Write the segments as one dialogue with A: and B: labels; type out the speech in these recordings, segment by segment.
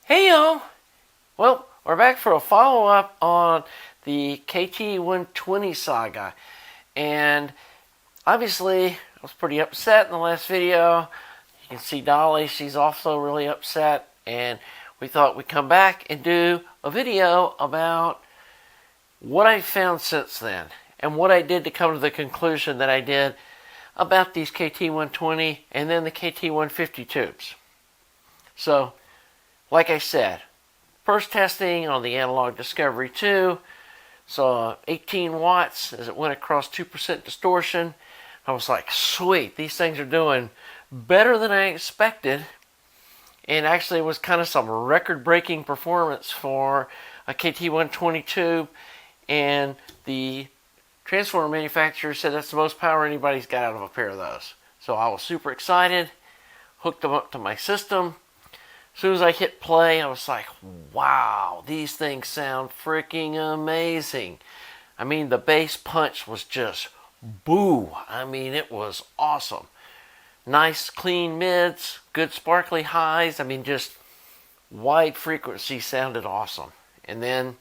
A: Hey y'all! Well, we're back for a follow-up on the KT120 saga. And obviously, I was pretty upset in the last video. You can see Dolly, she's also really upset. And we thought we'd come back and do a video about what I found since then. And what I did to come to the conclusion that I did about these KT120 and then the KT150 tubes. So, like I said, first testing on the Analog Discovery 2, saw 18 watts as it went across 2% distortion. I was like, sweet, these things are doing better than I expected. And actually it was kind of some record-breaking performance for a KT120 tube. And the transformer manufacturer said that's the most power anybody's got out of a pair of those. So I was super excited, hooked them up to my system. As soon as I hit play, I was like, wow, these things sound freaking amazing. I mean, the bass punch was just boo. I mean, it was awesome. Nice, clean mids, good sparkly highs. I mean, just wide frequency sounded awesome. And then,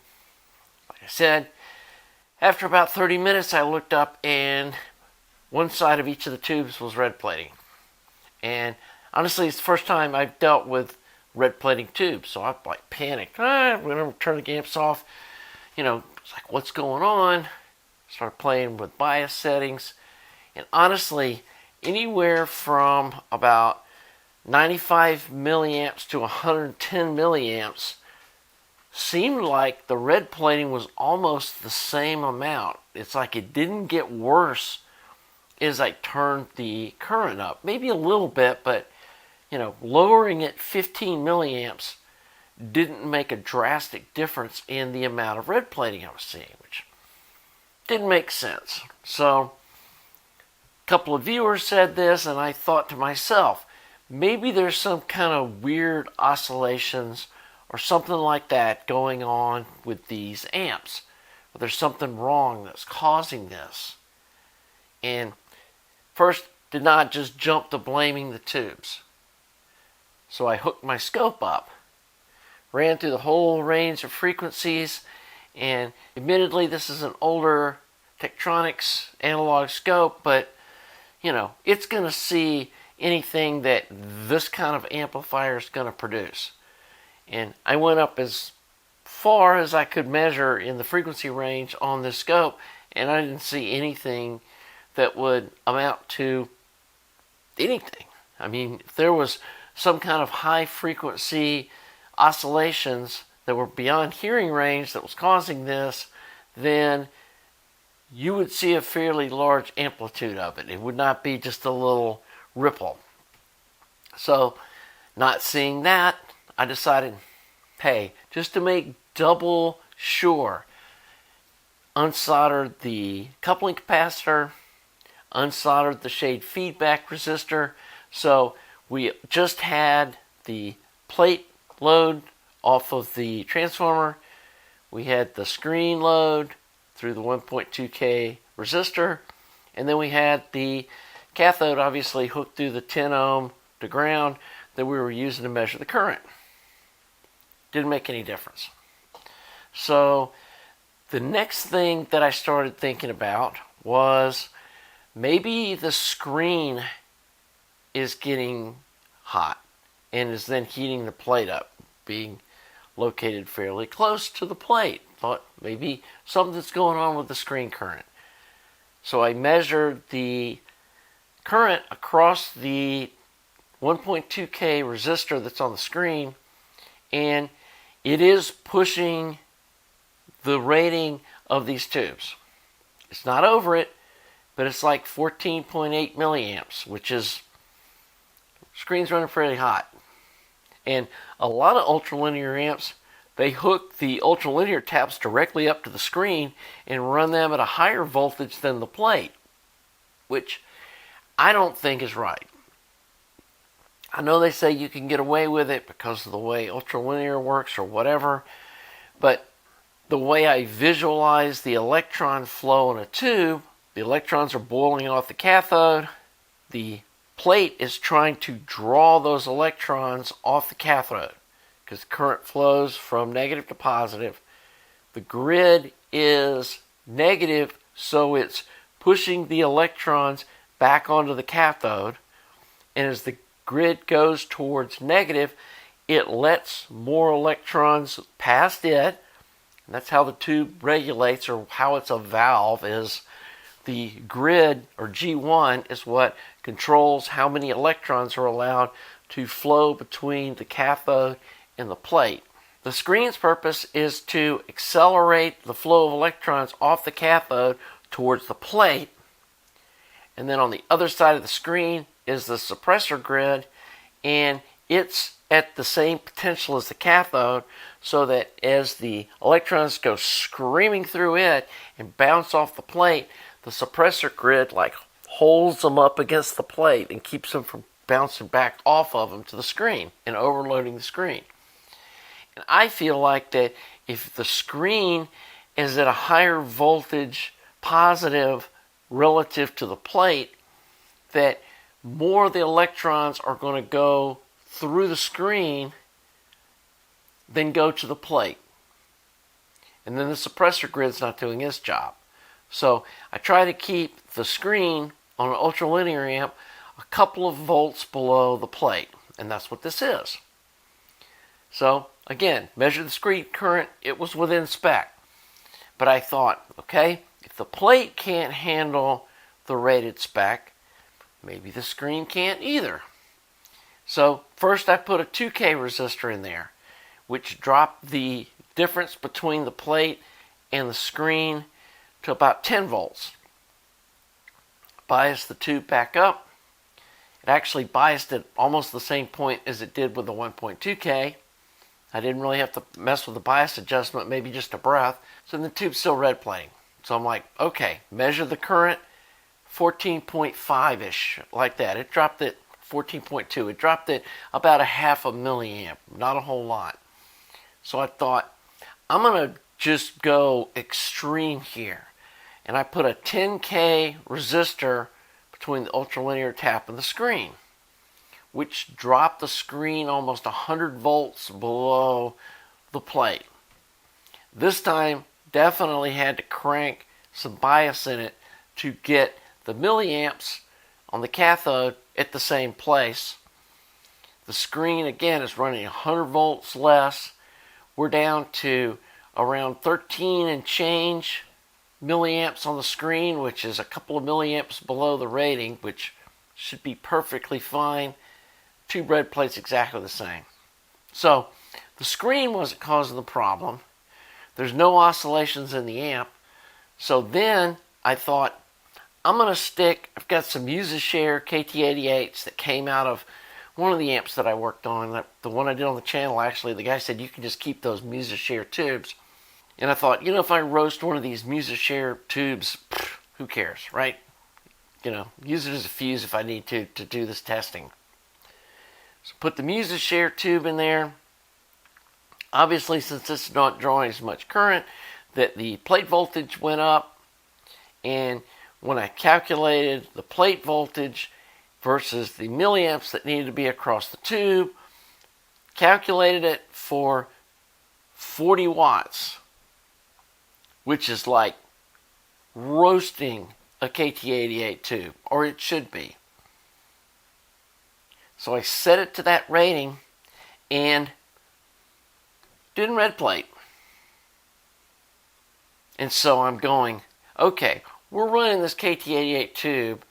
A: like I said, after about 30 minutes, I looked up and one side of each of the tubes was red plating. And honestly, it's the first time I've dealt with red plating tubes, so I like panicked. I'm gonna turn the amps off. You know, it's like, what's going on? Started playing with bias settings, and honestly, anywhere from about 95 milliamps to 110 milliamps seemed like the red plating was almost the same amount. It's like it didn't get worse as I turned the current up, maybe a little bit, but you know, lowering it 15 milliamps didn't make a drastic difference in the amount of red plating I was seeing, which didn't make sense. So, a couple of viewers said this, and I thought to myself, maybe there's some kind of weird oscillations or something like that going on with these amps. Or there's something wrong that's causing this. And first, did not just jump to blaming the tubes. So I hooked my scope up, ran through the whole range of frequencies, and admittedly this is an older Tektronix analog scope, but you know, it's going to see anything that this kind of amplifier is going to produce. And I went up as far as I could measure in the frequency range on this scope, and I didn't see anything that would amount to anything. I mean, if there was some kind of high frequency oscillations that were beyond hearing range that was causing this, then you would see a fairly large amplitude of it. It would not be just a little ripple. So, not seeing that, I decided, hey, just to make double sure, unsoldered the coupling capacitor, unsoldered the shade feedback resistor. So we just had the plate load off of the transformer. We had the screen load through the 1.2K resistor. And then we had the cathode obviously hooked through the 10 ohm to ground that we were using to measure the current. Didn't make any difference. So the next thing that I started thinking about was maybe the screen is getting hot and is then heating the plate up, being located fairly close to the plate. Thought maybe something's going on with the screen current. So I measured the current across the 1.2K resistor that's on the screen, and it is pushing the rating of these tubes. It's not over it, but it's like 14.8 milliamps, which is, screen's running pretty hot. And a lot of ultralinear amps, they hook the ultralinear taps directly up to the screen and run them at a higher voltage than the plate, which I don't think is right. I know they say you can get away with it because of the way ultralinear works or whatever, but the way I visualize the electron flow in a tube, the electrons are boiling off the cathode, the plate is trying to draw those electrons off the cathode because current flows from negative to positive. The grid is negative, so it's pushing the electrons back onto the cathode. And as the grid goes towards negative, it lets more electrons past it. And that's how the tube regulates, or how it's a valve, is the grid, or G1, is what controls how many electrons are allowed to flow between the cathode and the plate. The screen's purpose is to accelerate the flow of electrons off the cathode towards the plate. And then on the other side of the screen is the suppressor grid, and it's at the same potential as the cathode, so that as the electrons go screaming through it and bounce off the plate, the suppressor grid holds them up against the plate and keeps them from bouncing back off of them to the screen and overloading the screen. And I feel like that if the screen is at a higher voltage positive relative to the plate, that more of the electrons are going to go through the screen than go to the plate. And then the suppressor grid's not doing its job. So I try to keep the screen on an ultralinear amp a couple of volts below the plate. And that's what this is. So again, measure the screen current. It was within spec. But I thought, okay, if the plate can't handle the rated spec, maybe the screen can't either. So first I put a 2K resistor in there, which dropped the difference between the plate and the screen to about 10 volts. Biased the tube back up. It actually biased at almost the same point as it did with the 1.2K. I didn't really have to mess with the bias adjustment, maybe just a breath. So the tube's still red plating. So I'm like, okay, measure the current, 14.5-ish, like that. It dropped it 14.2. It dropped it about a half a milliamp, not a whole lot. So I thought, I'm going to just go extreme here. And I put a 10K resistor between the ultralinear tap and the screen, which dropped the screen almost 100 volts below the plate. This time, definitely had to crank some bias in it to get the milliamps on the cathode at the same place. The screen, again, is running 100 volts less. We're down to around 13 and change milliamps on the screen, which is a couple of milliamps below the rating, which should be perfectly fine. Tube red plate's exactly the same. So the screen wasn't causing the problem. There's no oscillations in the amp. So then I thought, I'm going to stick, I've got some Use-A-Share KT88s that came out of one of the amps that I worked on. The one I did on the channel, actually, the guy said you can just keep those Use-A-Share tubes. And I thought, if I roast one of these Use-A-Share tubes, who cares, right? Use it as a fuse if I need to do this testing. So put the Use-A-Share tube in there. Obviously, since this is not drawing as much current, that the plate voltage went up. And when I calculated the plate voltage versus the milliamps that needed to be across the tube, calculated it for 40 watts, which is like roasting a KT88 tube, or it should be. So I set it to that rating and didn't red plate. And so I'm going, okay, we're running this KT88 tube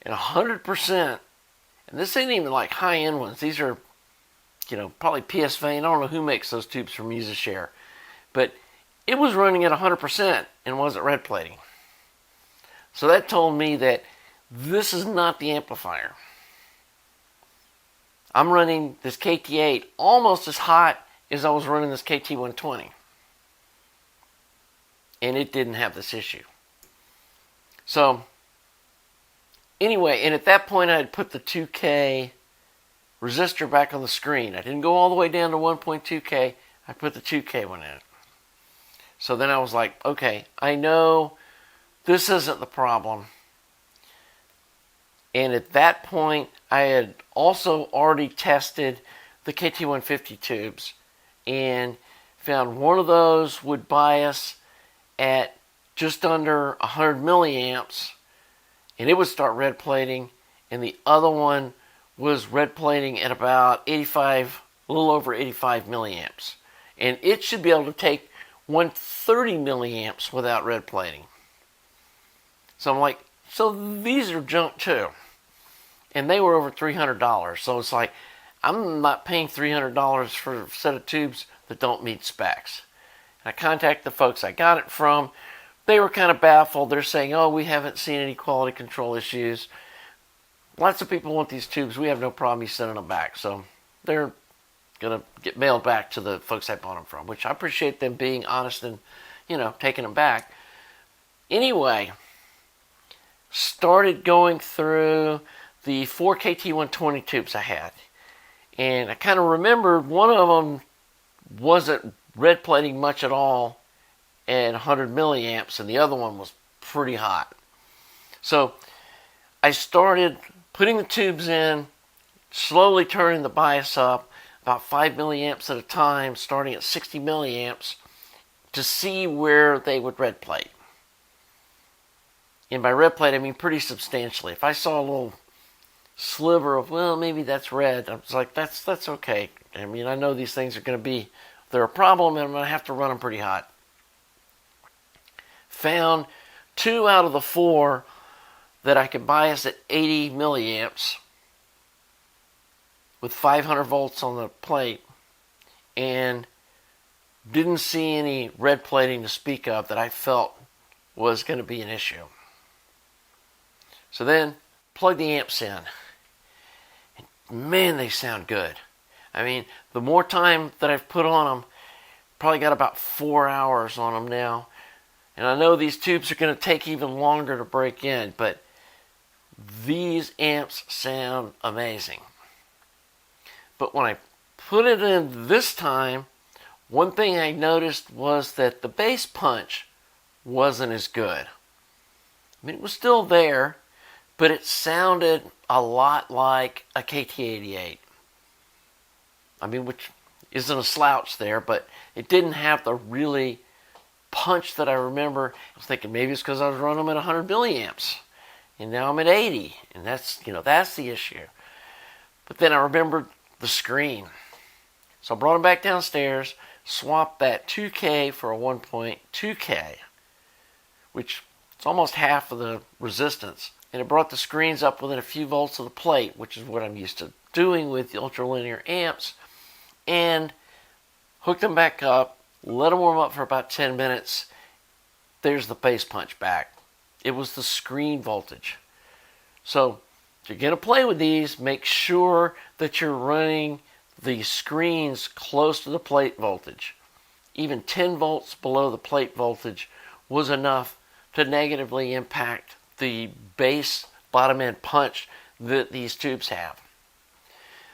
A: at 100%, and this ain't even like high-end ones. These are, probably PS Vane. I don't know who makes those tubes from Use-A-Share, but it was running at 100% and wasn't red plating. So that told me that this is not the amplifier. I'm running this KT8 almost as hot as I was running this KT120. And it didn't have this issue. So, anyway, and at that point I had put the 2K resistor back on the screen. I didn't go all the way down to 1.2K. I put the 2K one in. So then I was like, okay, I know this isn't the problem. And at that point, I had also already tested the KT150 tubes and found one of those would bias at just under 100 milliamps, and it would start red plating, and the other one was red plating at about 85, a little over 85 milliamps. And it should be able to take 130 milliamps without red plating. So I'm like, so these are junk too. And they were over $300. So it's like, I'm not paying $300 for a set of tubes that don't meet specs. And I contacted the folks I got it from. They were kind of baffled. They're saying, oh, we haven't seen any quality control issues. Lots of people want these tubes. We have no problem sending them back. So they're going to get mailed back to the folks I bought them from, which I appreciate them being honest and, taking them back. Anyway, started going through the 4 KT120 tubes I had. And I kind of remembered one of them wasn't red plating much at all at 100 milliamps, and the other one was pretty hot. So I started putting the tubes in, slowly turning the bias up, about 5 milliamps at a time, starting at 60 milliamps, to see where they would red plate. And by red plate, I mean pretty substantially. If I saw a little sliver of, well, maybe that's red, I was like, that's okay. I mean, I know these things are going to be, they're a problem, and I'm going to have to run them pretty hot. Found 2 out of the 4 that I could bias at 80 milliamps with 500 volts on the plate, and didn't see any red plating to speak of that I felt was going to be an issue. So then, plug the amps in. And man, they sound good. I mean, the more time that I've put on them, probably got about 4 hours on them now. And I know these tubes are going to take even longer to break in, but these amps sound amazing. But when I put it in this time, one thing I noticed was that the bass punch wasn't as good. I mean, it was still there, but it sounded a lot like a KT88. I mean, which isn't a slouch there, but it didn't have the really punch that I remember. I was thinking maybe it's because I was running them at 100 milliamps, and now I'm at 80, and that's the issue. But then I remembered the screen. So I brought them back downstairs, swapped that 2K for a 1.2K, which is almost half of the resistance. And it brought the screens up within a few volts of the plate, which is what I'm used to doing with the ultralinear amps, and hooked them back up, let them warm up for about 10 minutes. There's the bass punch back. It was the screen voltage. So if you're going to play with these, make sure that you're running the screens close to the plate voltage. Even 10 volts below the plate voltage was enough to negatively impact the bass bottom end punch that these tubes have.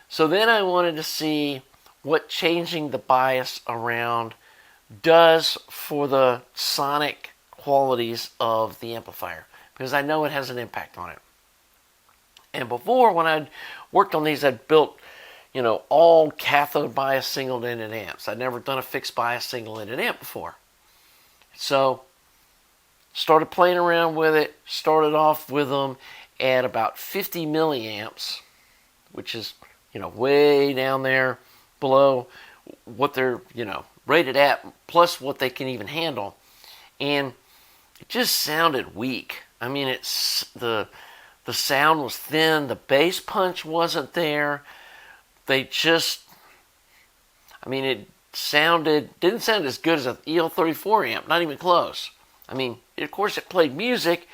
A: So then I wanted to see what changing the bias around does for the sonic qualities of the amplifier, because I know it has an impact on it. And before, when I'd worked on these, I'd built, all cathode bias single-ended amps. I'd never done a fixed bias single-ended amp before. So, started playing around with it, started off with them at about 50 milliamps, which is, way down there below what they're, rated at, plus what they can even handle. And it just sounded weak. I mean, the sound was thin, the bass punch wasn't there. It didn't sound as good as an EL34 amp, not even close. I mean, of course it played music,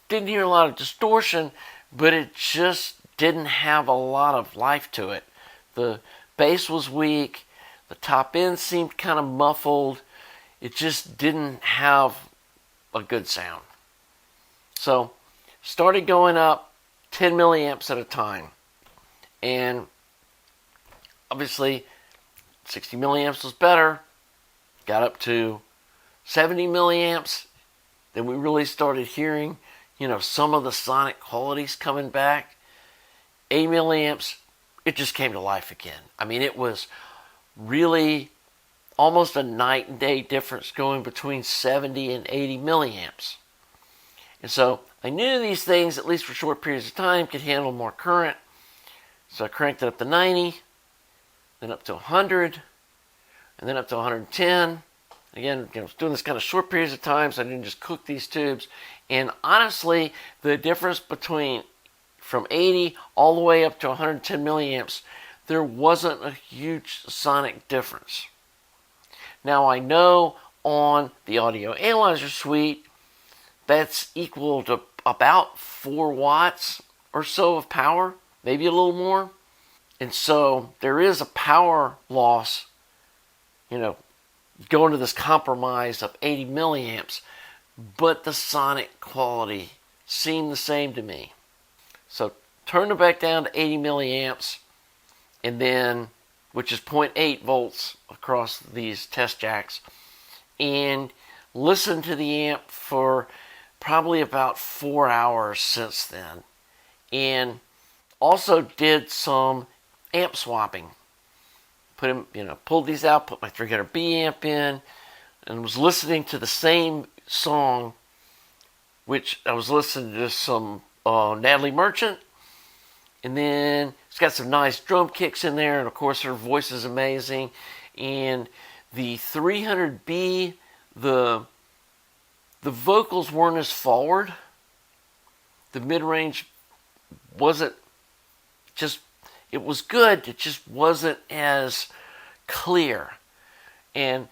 A: didn't hear a lot of distortion, but it just didn't have a lot of life to it. The bass was weak, the top end seemed kind of muffled, it just didn't have a good sound. So, started going up 10 milliamps at a time. And obviously, 60 milliamps was better. Got up to 70 milliamps. Then we really started hearing, some of the sonic qualities coming back. 80 milliamps, it just came to life again. I mean, it was really almost a night and day difference going between 70 and 80 milliamps. And so I knew these things, at least for short periods of time, could handle more current. So I cranked it up to 90, then up to 100, and then up to 110. Again, I was doing this kind of short periods of time, so I didn't just cook these tubes. And honestly, the difference between from 80 all the way up to 110 milliamps, there wasn't a huge sonic difference. Now I know on the audio analyzer suite, that's equal to about 4 watts or so of power, maybe a little more. And so there is a power loss, going to this compromise of 80 milliamps, but the sonic quality seemed the same to me. So turn it back down to 80 milliamps, and then, which is 0.8 volts across these test jacks, and listen to the amp for probably about 4 hours since then. And also did some amp swapping. Pulled these out, put my 300B amp in, and was listening to the same song, which I was listening to some Natalie Merchant, and then it's got some nice drum kicks in there, and of course her voice is amazing. And the 300B, the vocals weren't as forward. The mid-range wasn't just, it was good, it just wasn't as clear, and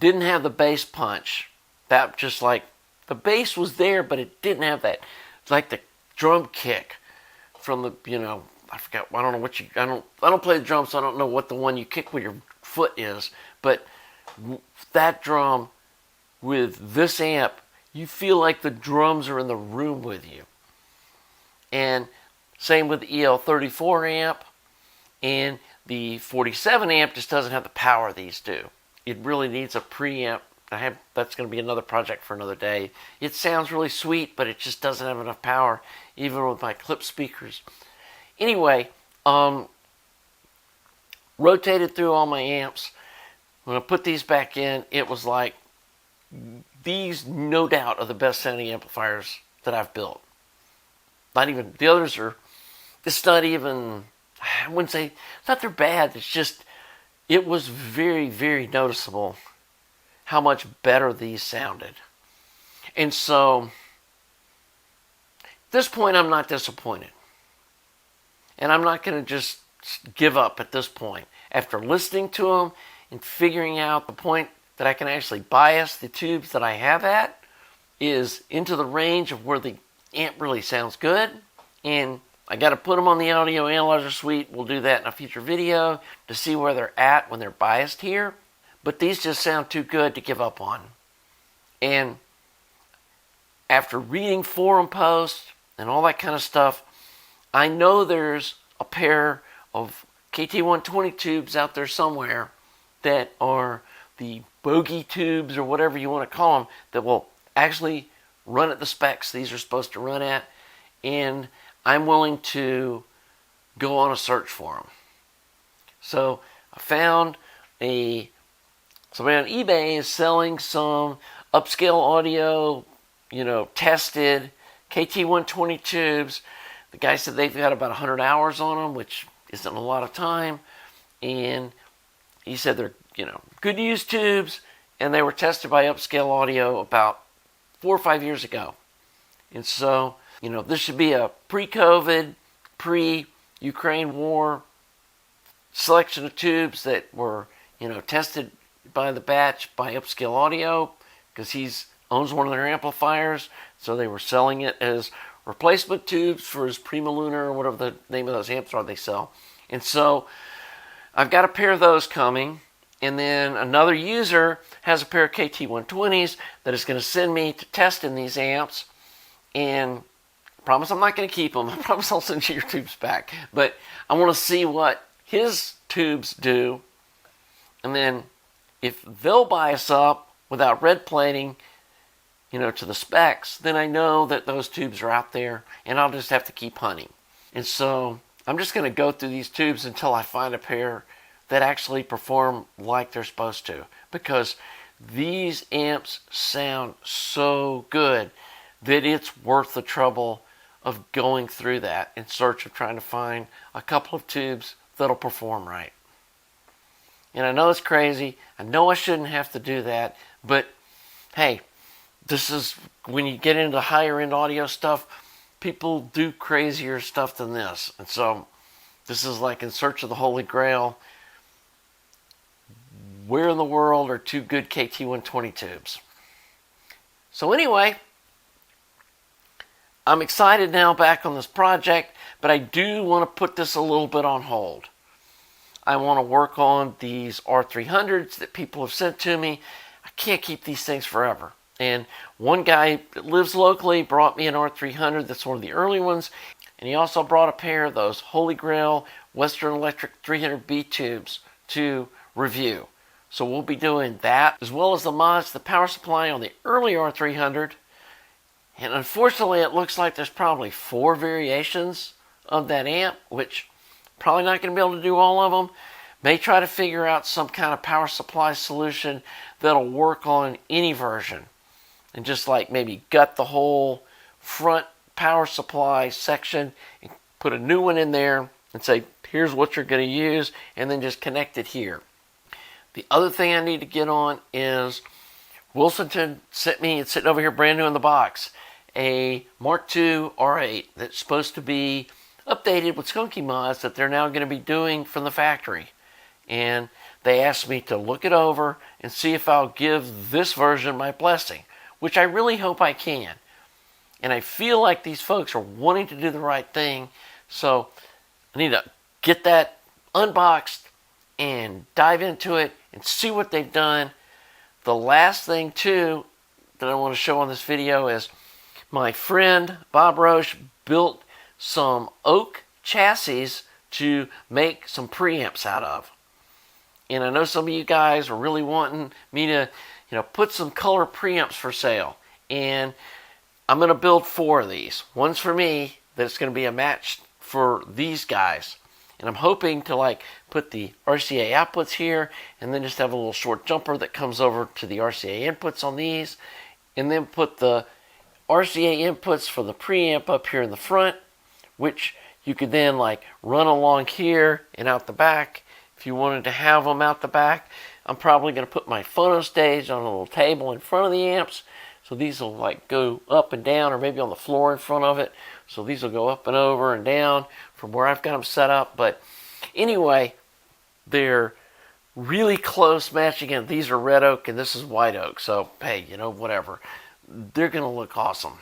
A: didn't have the bass punch. That just like, the bass was there, but it didn't have that, like the drum kick from the, I forgot, I don't know what I don't play the drums, so I don't know what the one you kick with your foot is, but that drum with this amp, you feel like the drums are in the room with you. And same with the EL34 amp, and the 47 amp just doesn't have the power these do. It really needs a preamp. That's going to be another project for another day. It sounds really sweet, but it just doesn't have enough power, even with my clip speakers. Anyway, rotated through all my amps. When I put these back in, it was like, these no doubt are the best sounding amplifiers that I've built. Not even, the others are, it's not even, I wouldn't say, it's not they're bad, it's just, it was very, very noticeable how much better these sounded. And so, at this point, I'm not disappointed. And I'm not going to just give up at this point. After listening to them and figuring out the point that I can actually bias the tubes that I have at is into the range of where the amp really sounds good. And I got to put them on the audio analyzer suite. We'll do that in a future video to see where they're at when they're biased here. But these just sound too good to give up on. And after reading forum posts and all that kind of stuff, I know there's a pair of KT120 tubes out there somewhere that are the bogey tubes or whatever you want to call them that will actually run at the specs these are supposed to run at. And I'm willing to go on a search for them. So I found somebody on eBay is selling some upscale audio, tested KT120 tubes. The guy said they've got about 100 hours on them, which isn't a lot of time. And he said they're, good use tubes, and they were tested by Upscale Audio about 4 or 5 years ago. And so, this should be a pre-COVID, pre-Ukraine war selection of tubes that were, tested by the batch by Upscale Audio, because he owns one of their amplifiers. So they were selling it as replacement tubes for his Prima Lunar or whatever the name of those amps are they sell. And so I've got a pair of those coming. And then another user has a pair of KT120s that is going to send me to test in these amps. And I promise I'm not going to keep them. I promise I'll send you your tubes back. But I want to see what his tubes do. And then if they'll bias up without red plating, to the specs, then I know that those tubes are out there and I'll just have to keep hunting. And so I'm just going to go through these tubes until I find a pair that actually perform like they're supposed to, because these amps sound so good that it's worth the trouble of going through that in search of trying to find a couple of tubes that'll perform right. And I know it's crazy. I know I shouldn't have to do that, but hey, this is when you get into higher end audio stuff, people do crazier stuff than this. And so this is like in search of the Holy Grail. Where in the world are two good KT120 tubes? So anyway, I'm excited now back on this project, but I do want to put this a little bit on hold. I want to work on these R300s that people have sent to me. I can't keep these things forever. And one guy that lives locally brought me an R300 that's one of the early ones, and he also brought a pair of those Holy Grail Western Electric 300B tubes to review. So we'll be doing that, as well as the mods, the power supply on the early R300. And unfortunately, it looks like there's probably 4 variations of that amp, which probably not going to be able to do all of them. May try to figure out some kind of power supply solution that'll work on any version. And just like maybe gut the whole front power supply section and put a new one in there and say, here's what you're going to use, and then just connect it here. The other thing I need to get on is Wilsonton sent me, it's sitting over here brand new in the box, a Mark II R8 that's supposed to be updated with skunky mods that they're now going to be doing from the factory. And they asked me to look it over and see if I'll give this version my blessing, which I really hope I can. And I feel like these folks are wanting to do the right thing, so I need to get that unboxed and dive into it and see what they've done. The last thing too that I want to show on this video is my friend Bob Roche built some oak chassis to make some preamps out of. And I know some of you guys are really wanting me to, put some color preamps for sale. And I'm going to build 4 of these. One's for me, that's going to be a match for these guys. And I'm hoping to put the RCA outputs here and then just have a little short jumper that comes over to the RCA inputs on these, and then put the RCA inputs for the preamp up here in the front, which you could then run along here and out the back if you wanted to have them out the back. I'm probably going to put my phono stage on a little table in front of the amps, so these will go up and down, or maybe on the floor in front of it. So these will go up and over and down from where I've got them set up. But anyway, they're really close matching. And these are red oak and this is white oak. So hey, whatever. They're going to look awesome.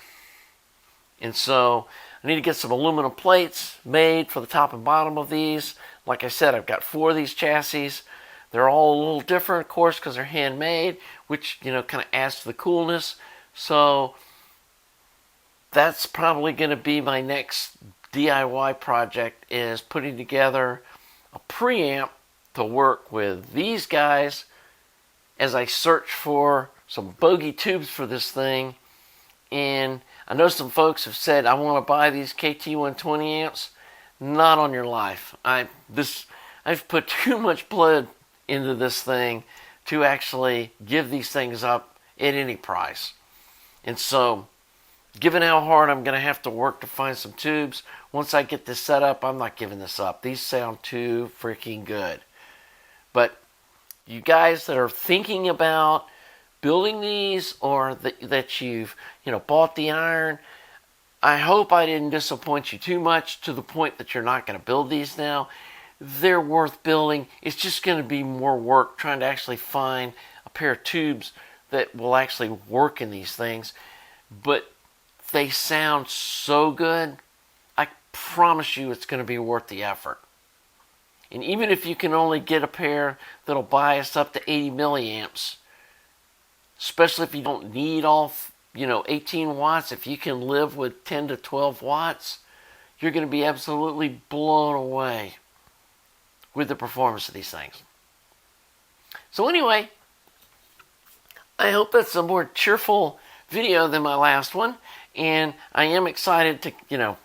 A: And so I need to get some aluminum plates made for the top and bottom of these. Like I said, I've got 4 of these chassis. They're all a little different, of course, because they're handmade, which, kind of adds to the coolness. So that's probably going to be my next DIY project, is putting together a preamp to work with these guys as I search for some bogey tubes for this thing. And I know some folks have said, I want to buy these KT120 amps. Not on your life. I've put too much blood into this thing to actually give these things up at any price. And so, given how hard I'm going to have to work to find some tubes, once I get this set up, I'm not giving this up. These sound too freaking good. But you guys that are thinking about building these, or that you've bought the iron, I hope I didn't disappoint you too much to the point that you're not going to build these now. They're worth building. It's just going to be more work trying to actually find a pair of tubes that will actually work in these things. But they sound so good, I promise you it's going to be worth the effort. And even if you can only get a pair that'll bias up to 80 milliamps, especially if you don't need all 18 watts, if you can live with 10 to 12 watts, you're going to be absolutely blown away with the performance of these things. So anyway, I hope that's a more cheerful video than my last one, and I am excited to,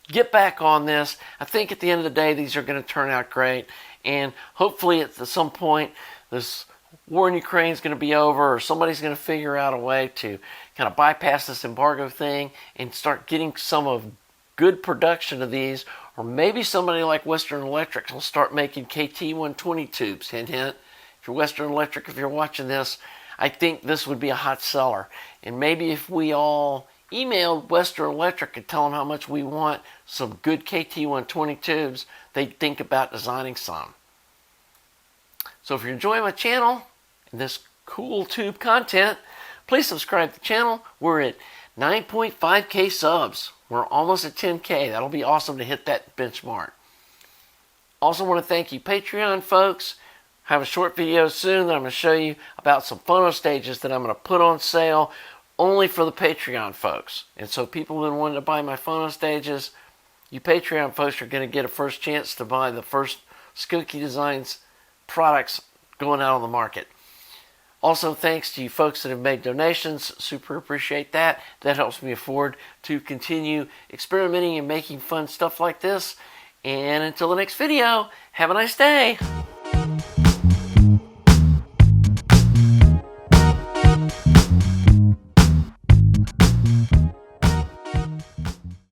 A: get back on this. I think at the end of the day, these are going to turn out great, and hopefully at some point, this war in Ukraine is going to be over, or somebody's going to figure out a way to kind of bypass this embargo thing and start getting some of good production of these, or maybe somebody like Western Electric will start making KT120 tubes. Hint, hint. If you're Western Electric, if you're watching this, I think this would be a hot seller. And maybe if we all emailed Western Electric and tell them how much we want some good KT120 tubes, they'd think about designing some. So if you're enjoying my channel and this cool tube content, please subscribe to the channel. We're at 9.5K subs. We're almost at 10K. That'll be awesome to hit that benchmark. Also want to thank you Patreon folks. I have a short video soon that I'm going to show you about some phono stages that I'm going to put on sale only for the Patreon folks. And so people who wanted to buy my phono stages, you Patreon folks are going to get a first chance to buy the first SOOOO Designs products going out on the market. Also, thanks to you folks that have made donations. Super appreciate that. That helps me afford to continue experimenting and making fun stuff like this. And until the next video, have a nice day.